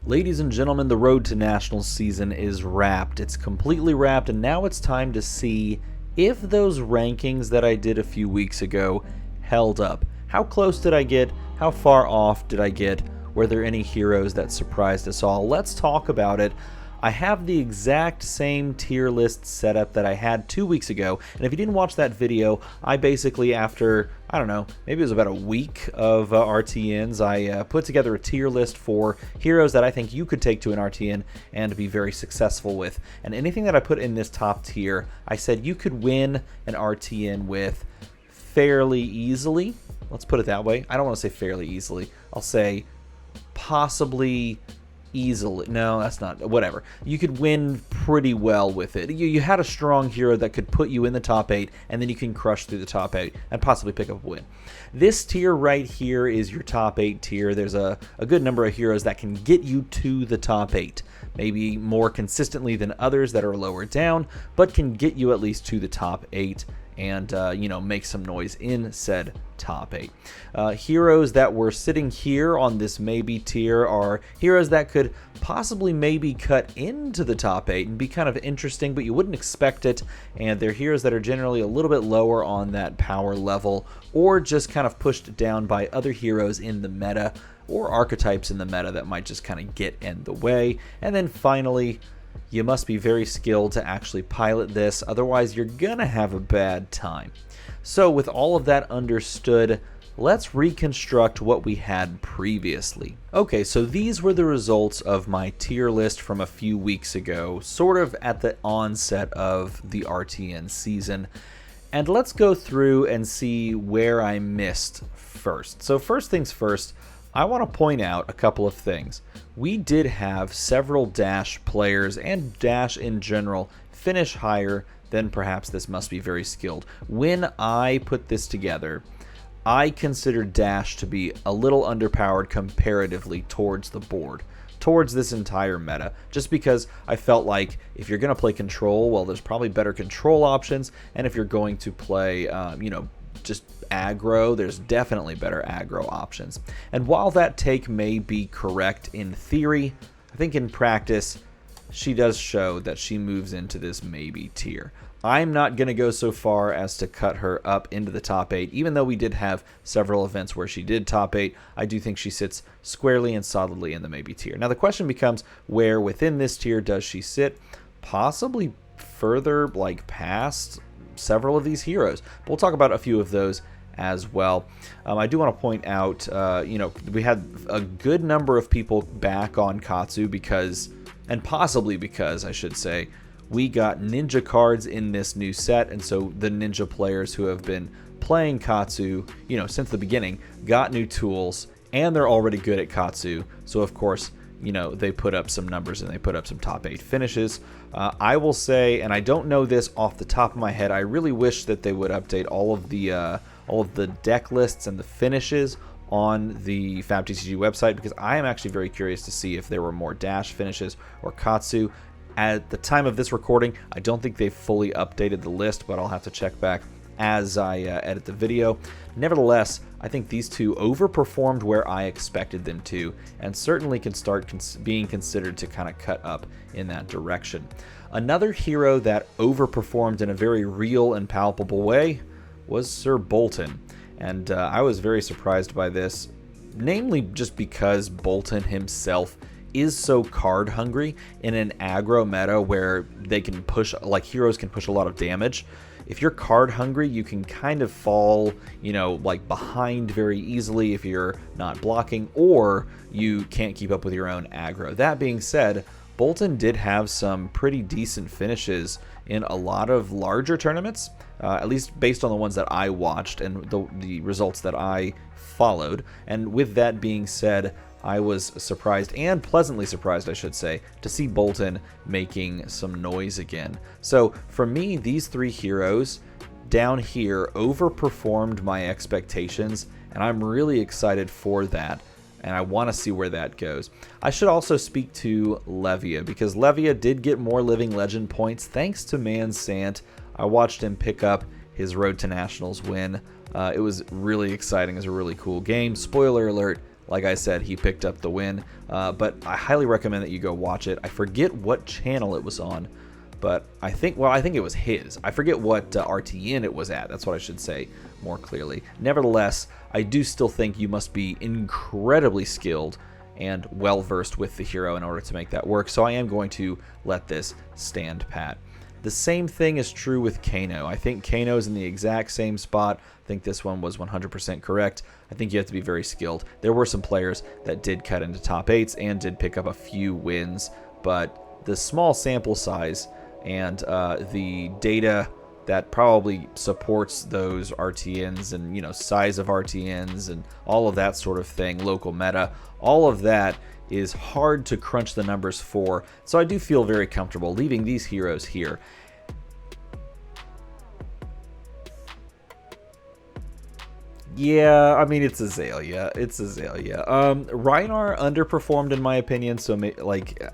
Ladies and gentlemen, the road to Nationals season is wrapped. It's completely wrapped, and now it's time to see if those rankings that I did a few weeks ago held up. How close did I get? How far off did I get? Were there any heroes that surprised us all? Let's talk about it. I have the exact same tier list setup that I had 2 weeks ago, and if you didn't watch that video, I basically, after, I don't know, maybe it was about a week of RTNs, I put together a tier list for heroes that I think you could take to an RTN and be very successful with. And anything that I put in this top tier, I said you could win an RTN with fairly easily. Let's put it that way. I don't want to say fairly easily. I'll say possibly easily. No, that's not. Whatever. You could win pretty well with it. You had a strong hero that could put you in the top 8, and then you can crush through the top 8 and possibly pick up a win. This tier right here is your top 8 tier. There's a good number of heroes that can get you to the top 8. Maybe more consistently than others that are lower down, but can get you at least to the top 8 and make some noise in said top 8. Heroes that were sitting here on this maybe tier are heroes that could possibly maybe cut into the top 8 and be kind of interesting, but you wouldn't expect it, and they're heroes that are generally a little bit lower on that power level, or just kind of pushed down by other heroes in the meta, or archetypes in the meta that might just kind of get in the way. And then finally, you must be very skilled to actually pilot this, otherwise you're gonna have a bad time. So with all of that understood, let's reconstruct what we had previously. Okay, so these were the results of my tier list from a few weeks ago, sort of at the onset of the RTN season. And let's go through and see where I missed first. So first things first, I want to point out a couple of things. We did have several Dash players and Dash in general finish higher than perhaps this must be very skilled. When I put this together, I considered Dash to be a little underpowered comparatively towards the board, towards this entire meta, just because I felt like if you're going to play control, well, there's probably better control options, and if you're going to play, just aggro, there's definitely better aggro options. And while that take may be correct in theory, I think in practice, she does show that she moves into this maybe tier. I'm not going to go so far as to cut her up into the top 8, even though we did have several events where she did top 8. I do think she sits squarely and solidly in the maybe tier. Now the question becomes, where within this tier does she sit? Possibly further, like past several of these heroes. But we'll talk about a few of those as well. I do want to point out, we had a good number of people back on Katsu because, and possibly because, I should say, we got ninja cards in this new set, and so the ninja players who have been playing Katsu, since the beginning, got new tools, and they're already good at Katsu, so of course, they put up some numbers and they put up some top 8 finishes. I will say, and I don't know this off the top of my head, I really wish that they would update all of the deck lists and the finishes on the FabTCG website, because I am actually very curious to see if there were more Dash finishes or Katsu. At the time of this recording, I don't think they've fully updated the list, but I'll have to check back as I edit the video. Nevertheless, I think these two overperformed where I expected them to, and certainly can start being considered to kind of cut up in that direction. Another hero that overperformed in a very real and palpable way was Sir Boltyn, and I was very surprised by this, namely just because Boltyn himself is so card hungry in an aggro meta where they can push, like heroes can push a lot of damage. If you're card hungry, you can kind of fall, behind very easily if you're not blocking, or you can't keep up with your own aggro. That being said, Boltyn did have some pretty decent finishes in a lot of larger tournaments, at least based on the ones that I watched and the results that I followed. And with that being said, I was surprised, and pleasantly surprised, I should say, to see Boltyn making some noise again. So for me, these three heroes down here overperformed my expectations, and I'm really excited for that, and I want to see where that goes. I should also speak to Levia, because Levia did get more Living Legend points thanks to Mansant. I watched him pick up his Road to Nationals win. It was really exciting. It was a really cool game. Spoiler alert, like I said, he picked up the win. But I highly recommend that you go watch it. I forget what channel it was on, but I think it was his. I forget what RTN it was at. That's what I should say more clearly. Nevertheless, I do still think you must be incredibly skilled and well-versed with the hero in order to make that work, so I am going to let this stand pat. The same thing is true with Kano. I think Kano's in the exact same spot. I think this one was 100% correct. I think you have to be very skilled. There were some players that did cut into top 8s and did pick up a few wins, but the small sample size and the data that probably supports those RTNs and, you know, size of RTNs and all of that sort of thing, local meta, all of that is hard to crunch the numbers for. So I do feel very comfortable leaving these heroes here. Yeah, I mean, it's Azalea. It's Azalea. Rhinar underperformed in my opinion, so like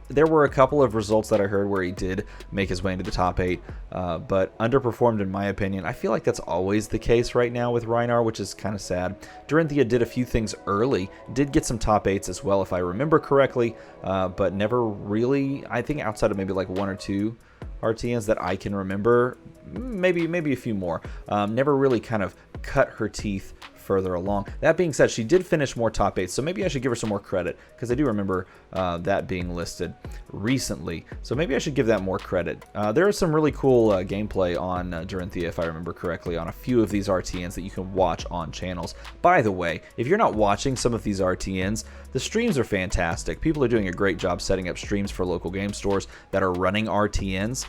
there were a couple of results that I heard where he did make his way into the top 8, but underperformed in my opinion. I feel like that's always the case right now with Rhinar, which is kind of sad. Dorinthia did a few things early, did get some top 8s as well, if I remember correctly, but never really, I think outside of maybe like 1 or 2 RTNs that I can remember, maybe a few more, never really kind of cut her teeth further along. That being said, she did finish more top 8s, so maybe I should give her some more credit, because I do remember that being listed recently, so maybe I should give that more credit. There is some really cool gameplay on Dorinthia, if I remember correctly, on a few of these RTNs that you can watch on channels. By the way, if you're not watching some of these RTNs, the streams are fantastic. People are doing a great job setting up streams for local game stores that are running RTNs,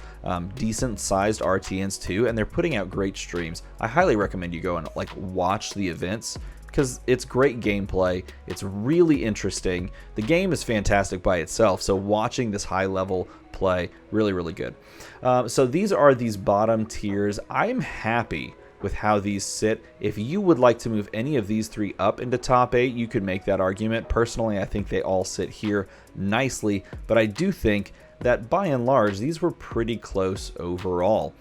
decent sized RTNs too, and they're putting out great streams. I highly recommend you go and like watch the events, because it's great gameplay, it's really interesting, the game is fantastic by itself, so watching this high level play, really good. So these are these bottom tiers. I'm happy with how these sit. If you would like to move any of these 3 up into top 8, you could make that argument. Personally, I think they all sit here nicely, but I do think that by and large these were pretty close overall.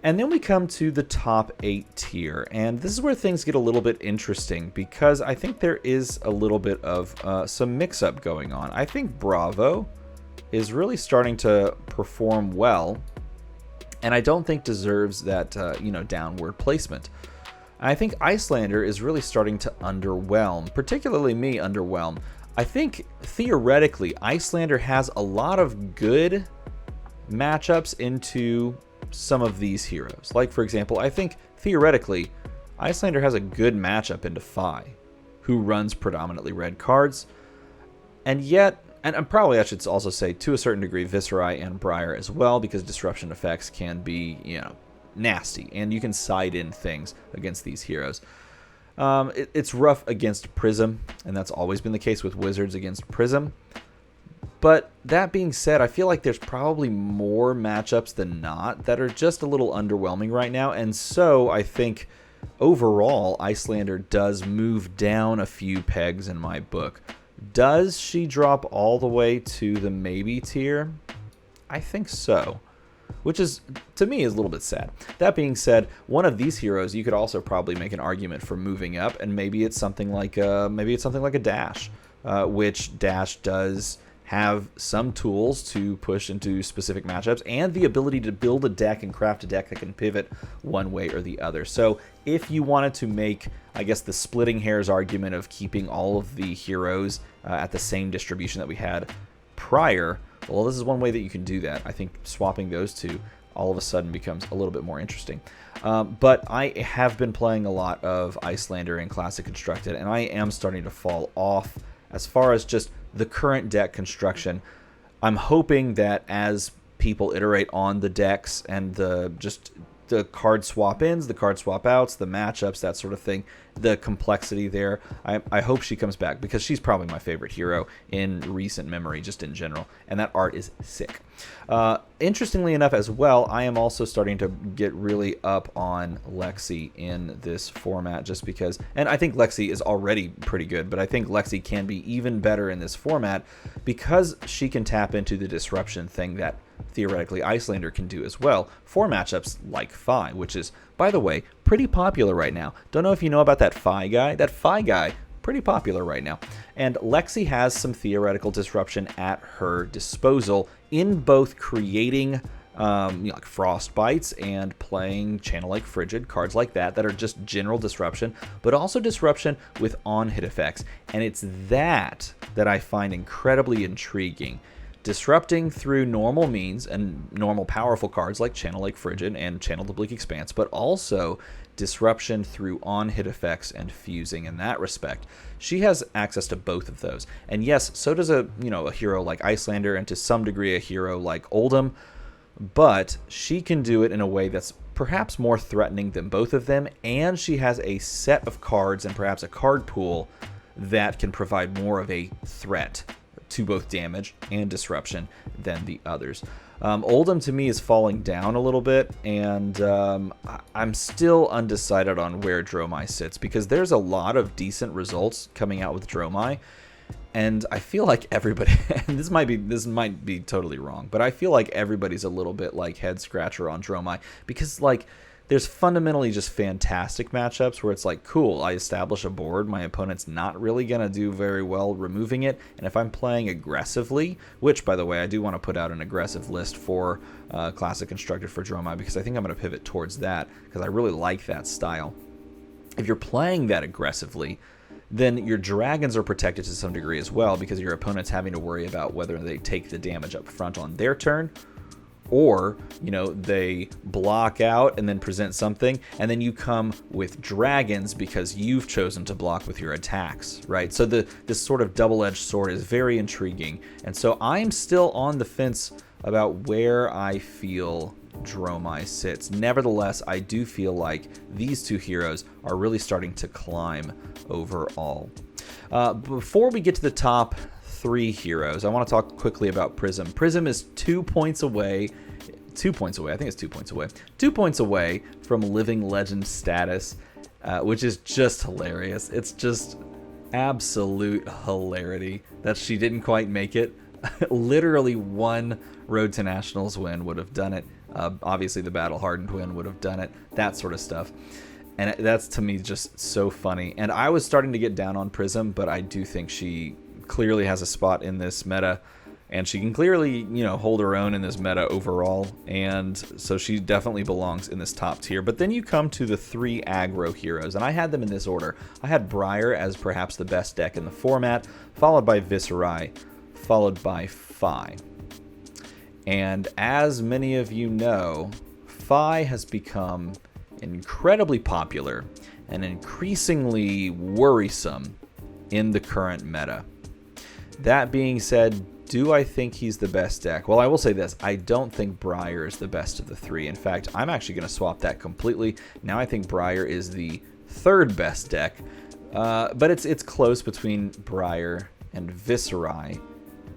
And then we come to the top 8 tier, and this is where things get a little bit interesting, because I think there is a little bit of some mix-up going on. I think Bravo is really starting to perform well, and I don't think deserves that you know, downward placement. I think Icelander is really starting to underwhelm, particularly me underwhelm. I think theoretically Icelander has a lot of good matchups into some of these heroes. Like, for example, I think theoretically Icelander has a good matchup into Phi, who runs predominantly red cards, and yet, and probably I should also say to a certain degree Viserai and Briar as well, because disruption effects can be, you know, nasty, and you can side in things against these heroes. It's rough against Prism, and that's always been the case with Wizards against Prism. But that being said, I feel like there's probably more matchups than not that are just a little underwhelming right now, and so I think overall Icelander does move down a few pegs in my book. Does she drop all the way to the maybe tier? I think so, which is, to me, is a little bit sad. That being said, one of these heroes you could also probably make an argument for moving up, and maybe it's something like a Dash, which Dash does have some tools to push into specific matchups and the ability to build a deck and craft a deck that can pivot one way or the other. So if you wanted to make, I guess, the splitting hairs argument of keeping all of the heroes at the same distribution that we had prior, well, this is one way that you can do that. I think swapping those two all of a sudden becomes a little bit more interesting. But I have been playing a lot of Icelander in Classic Constructed, and I am starting to fall off as far as just the current deck construction. I'm hoping that as people iterate on the decks and the card swap ins, the card swap outs, the matchups, that sort of thing, the complexity there, I hope she comes back, because she's probably my favorite hero in recent memory, just in general, and that art is sick. Interestingly enough as well, I am also starting to get really up on Lexi in this format, just because, and I think Lexi is already pretty good, but I think Lexi can be even better in this format because she can tap into the disruption thing that theoretically Icelander can do as well for matchups like Phi, which is, by the way, pretty popular right now. Don't know if you know about that Phi guy. That Phi guy pretty popular right now. And Lexi has some theoretical disruption at her disposal in both creating like Frostbites and playing Channel Lake Frigid, cards like that are just general disruption, but also disruption with on-hit effects. And it's that I find incredibly intriguing. Disrupting through normal means and normal powerful cards like Channel Lake Frigid and Channel the Bleak Expanse, but also disruption through on-hit effects and fusing in that respect. She has access to both of those. And yes, so does a hero like Icelander, and to some degree a hero like Oldhim, but she can do it in a way that's perhaps more threatening than both of them, and she has a set of cards and perhaps a card pool that can provide more of a threat to both damage and disruption than the others. Oldhim to me is falling down a little bit, and I'm still undecided on where Dromai sits, because there's a lot of decent results coming out with Dromai, and I feel like everybody, and this might be totally wrong, but I feel like everybody's a little bit like head scratcher on Dromai, because like there's fundamentally just fantastic matchups where it's like, cool, I establish a board, my opponent's not really going to do very well removing it, and if I'm playing aggressively, which, by the way, I do want to put out an aggressive list for Classic Constructed for Dromai, because I think I'm going to pivot towards that, because I really like that style. If you're playing that aggressively, then your dragons are protected to some degree as well, because your opponent's having to worry about whether they take the damage up front on their turn, or, they block out and then present something, and then you come with dragons because you've chosen to block with your attacks, right? So this sort of double-edged sword is very intriguing, and so I'm still on the fence about where I feel Dromai sits. Nevertheless, I do feel like these two heroes are really starting to climb overall. Before we get to the top 3 heroes, I want to talk quickly about Prism. Prism is 2 points away. 2 points away. I think it's 2 points away. 2 points away from Living Legend status, which is just hilarious. It's just absolute hilarity that she didn't quite make it. Literally one Road to Nationals win would have done it. Obviously, the Battle Hardened win would have done it. That sort of stuff. And that's, to me, just so funny. And I was starting to get down on Prism, but I do think she clearly has a spot in this meta, and she can clearly, hold her own in this meta overall, and so she definitely belongs in this top tier. But then you come to the 3 aggro heroes, and I had them in this order. I had Briar as perhaps the best deck in the format, followed by Viserai, followed by Fi. And as many of you know, Fi has become incredibly popular and increasingly worrisome in the current meta. That being said, do I think he's the best deck? Well, I will say this. I don't think Briar is the best of the 3. In fact, I'm actually going to swap that completely. Now I think Briar is the 3rd best deck, but it's close between Briar and Viserai,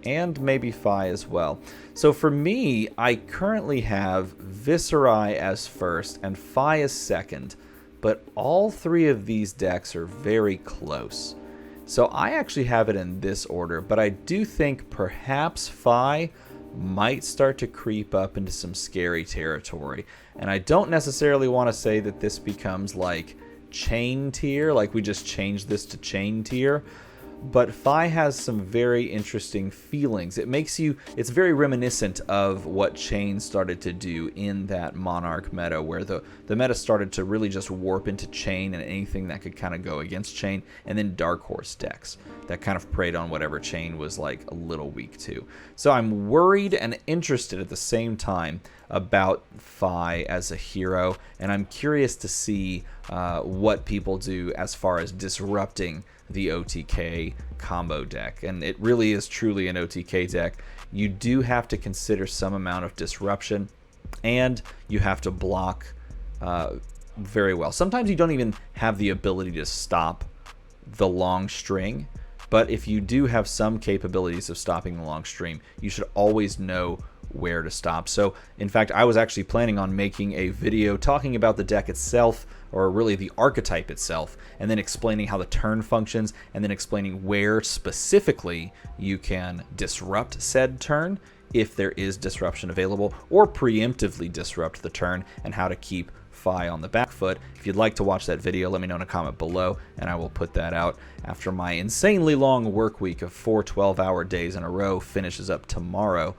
and maybe Fi as well. So for me, I currently have Viserai as first and Fi as second, but all 3 of these decks are very close. So I actually have it in this order, but I do think perhaps Fi might start to creep up into some scary territory. And I don't necessarily want to say that this becomes like chain tier, like we just changed this to chain tier, but Fi has some very interesting feelings. It's very reminiscent of what Chain started to do in that Monarch meta, where the meta started to really just warp into Chain and anything that could kind of go against Chain, and then Dark Horse decks that kind of preyed on whatever Chain was like a little weak to. So I'm worried and interested at the same time about Fi as a hero, and I'm curious to see what people do as far as disrupting the OTK combo deck. And it really is truly an OTK deck. You do have to consider some amount of disruption, and you have to block very well. Sometimes you don't even have the ability to stop the long string, but if you do have some capabilities of stopping the long stream, you should always know where to stop. So in fact, I was actually planning on making a video talking about the deck itself, or really the archetype itself, and then explaining how the turn functions, and then explaining where specifically you can disrupt said turn if there is disruption available, or preemptively disrupt the turn, and how to keep Fi on the back foot. If you'd like to watch that video, let me know in a comment below, and I will put that out after my insanely long work week of 4 12-hour days in a row finishes up tomorrow.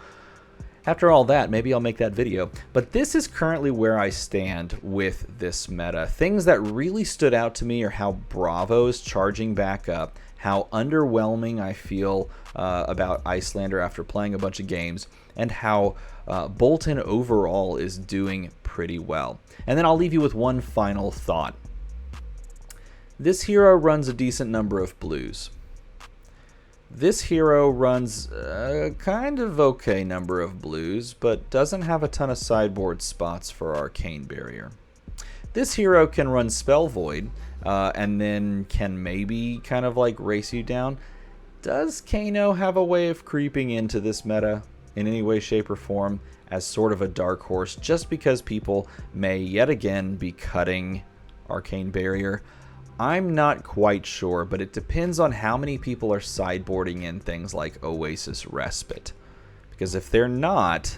After all that, maybe I'll make that video. But this is currently where I stand with this meta. Things that really stood out to me are how Bravo is charging back up, how underwhelming I feel about Icelander after playing a bunch of games, and how Boltyn overall is doing pretty well. And then I'll leave you with one final thought. This hero runs a decent number of blues. This hero runs a kind of okay number of blues, but doesn't have a ton of sideboard spots for Arcane Barrier. This hero can run Spell Void, and then can maybe kind of like race you down. Does Kano have a way of creeping into this meta in any way, shape, or form as sort of a dark horse, just because people may yet again be cutting Arcane Barrier? I'm not quite sure, but it depends on how many people are sideboarding in things like Oasis Respite. Because if they're not,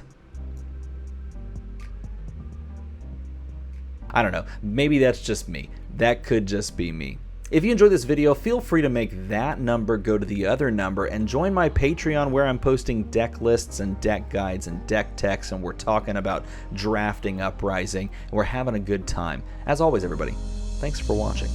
I don't know, maybe that's just me. That could just be me. If you enjoyed this video, feel free to make that number go to the other number and join my Patreon, where I'm posting deck lists and deck guides and deck techs, and we're talking about drafting Uprising, and we're having a good time. As always, everybody, thanks for watching.